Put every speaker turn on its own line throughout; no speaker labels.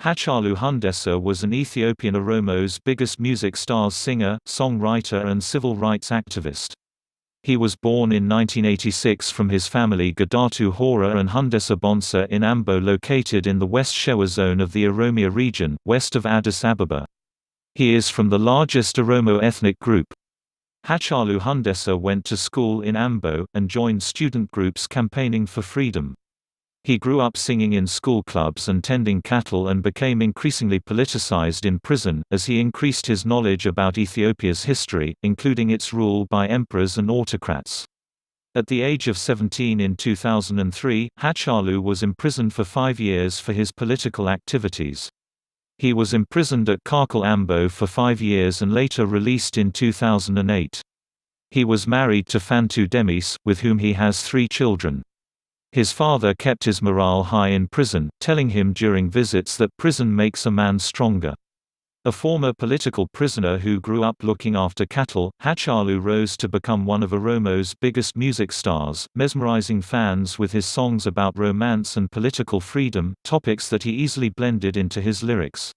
Hachalu Hundessa was an Ethiopian Oromo's biggest music stars, singer, songwriter and civil rights activist. He was born in 1986 from his family Gadatu Hora and Hundessa Bonsa in Ambo, located in the West Shewa zone of the Oromia region, west of Addis Ababa. He is from the largest Oromo ethnic group. Hachalu Hundessa went to school in Ambo, and joined student groups campaigning for freedom. He grew up singing in school clubs and tending cattle and became increasingly politicized in prison, as he increased his knowledge about Ethiopia's history, including its rule by emperors and autocrats. At the age of 17 in 2003, Hachalu was imprisoned for 5 years for his political activities. He was imprisoned at Karkal Ambo for 5 years and later released in 2008. He was married to Fantu Demis, with whom he has 3 children. His father kept his morale high in prison, telling him during visits that prison makes a man stronger. A former political prisoner who grew up looking after cattle, Hachalu rose to become one of Oromo's biggest music stars, mesmerizing fans with his songs about romance and political freedom, topics that he easily blended into his lyrics.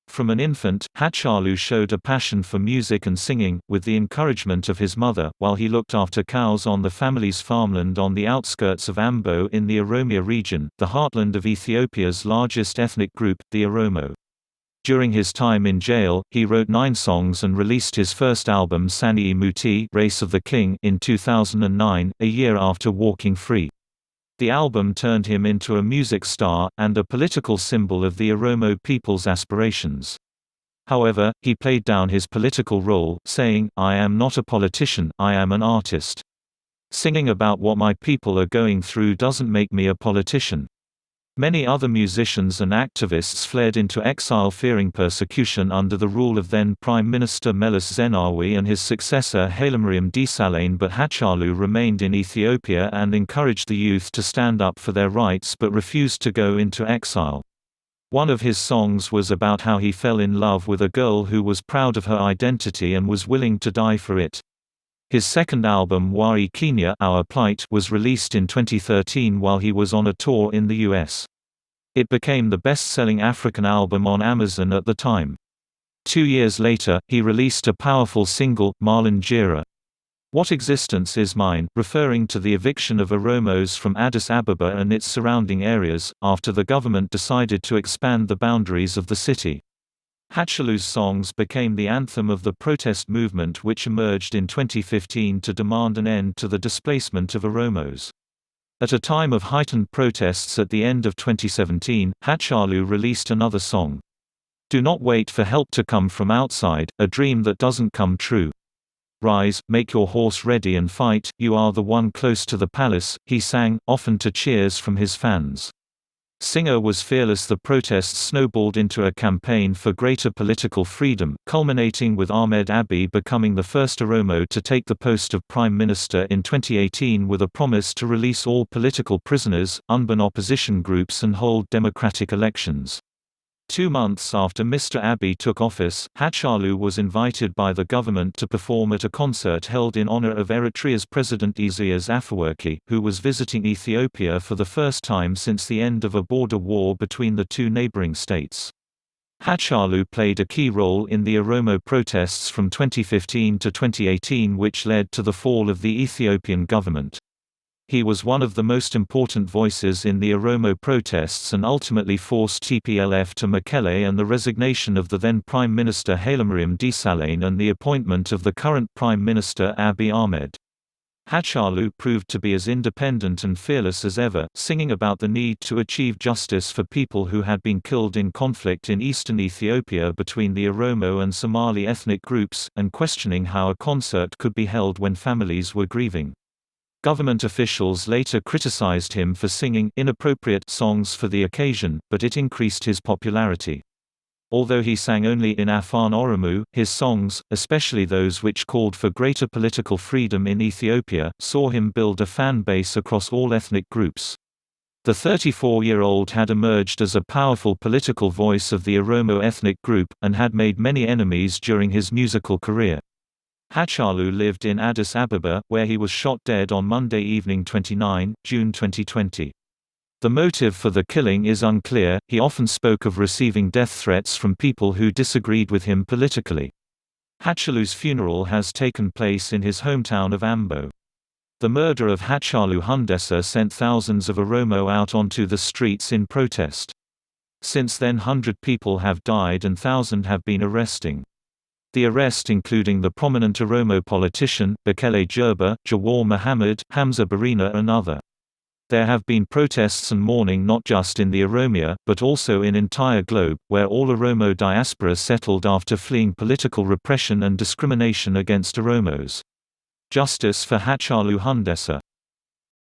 From an infant, Hachalu showed a passion for music and singing, with the encouragement of his mother, while he looked after cows on the family's farmland on the outskirts of Ambo in the Oromia region, the heartland of Ethiopia's largest ethnic group, the Oromo. During his time in jail, he wrote 9 songs and released his first album Sanii Muti, Race of the King, in 2009, a year after walking free. The album turned him into a music star, and a political symbol of the Oromo people's aspirations. However, he played down his political role, saying, "I am not a politician, I am an artist. Singing about what my people are going through doesn't make me a politician." Many other musicians and activists fled into exile fearing persecution under the rule of then Prime Minister Meles Zenawi and his successor Hailemariam Desalegn, but Hachalu remained in Ethiopia and encouraged the youth to stand up for their rights but refused to go into exile. One of his songs was about how he fell in love with a girl who was proud of her identity and was willing to die for it. His second album Wari Kenya Our Plight was released in 2013 while he was on a tour in the US. It became the best-selling African album on Amazon at the time. 2 years later, he released a powerful single, Marlon Jira. What Existence Is Mine, referring to the eviction of Oromos from Addis Ababa and its surrounding areas, after the government decided to expand the boundaries of the city. Hachalu's songs became the anthem of the protest movement which emerged in 2015 to demand an end to the displacement of Oromos. At a time of heightened protests at the end of 2017, Hachalu released another song. Do not wait for help to come from outside, a dream that doesn't come true. Rise, make your horse ready and fight, you are the one close to the palace, he sang, often to cheers from his fans. Singer was fearless. The protests snowballed into a campaign for greater political freedom, culminating with Ahmed Abiy becoming the first Oromo to take the post of Prime Minister in 2018 with a promise to release all political prisoners, unban opposition groups and hold democratic elections. 2 months after Mr. Abiy took office, Hachalu was invited by the government to perform at a concert held in honor of Eritrea's President Isaias Afwerki, who was visiting Ethiopia for the first time since the end of a border war between the 2 neighboring states. Hachalu played a key role in the Oromo protests from 2015 to 2018, which led to the fall of the Ethiopian government. He was one of the most important voices in the Oromo protests and ultimately forced TPLF to Mekelle and the resignation of the then Prime Minister Hailemariam Desalegn and the appointment of the current Prime Minister Abiy Ahmed. Hachalu proved to be as independent and fearless as ever, singing about the need to achieve justice for people who had been killed in conflict in eastern Ethiopia between the Oromo and Somali ethnic groups, and questioning how a concert could be held when families were grieving. Government officials later criticized him for singing inappropriate songs for the occasion, but it increased his popularity. Although he sang only in Afaan Oromo, his songs, especially those which called for greater political freedom in Ethiopia, saw him build a fan base across all ethnic groups. The 34-year-old had emerged as a powerful political voice of the Oromo ethnic group, and had made many enemies during his musical career. Hachalu lived in Addis Ababa, where he was shot dead on Monday evening 29 June 2020. The motive for the killing is unclear. He often spoke of receiving death threats from people who disagreed with him politically. Hachalu's funeral has taken place in his hometown of Ambo. The murder of Hachalu Hundessa sent thousands of Oromo out onto the streets in protest. Since then 100 people have died and thousands have been arresting. The arrest including the prominent Oromo politician, Bekele Jerba, Jawar Muhammad, Hamza Barina and other. There have been protests and mourning not just in the Oromia, but also in entire globe, where all Oromo diaspora settled after fleeing political repression and discrimination against Oromos. Justice for Hachalu Hundessa.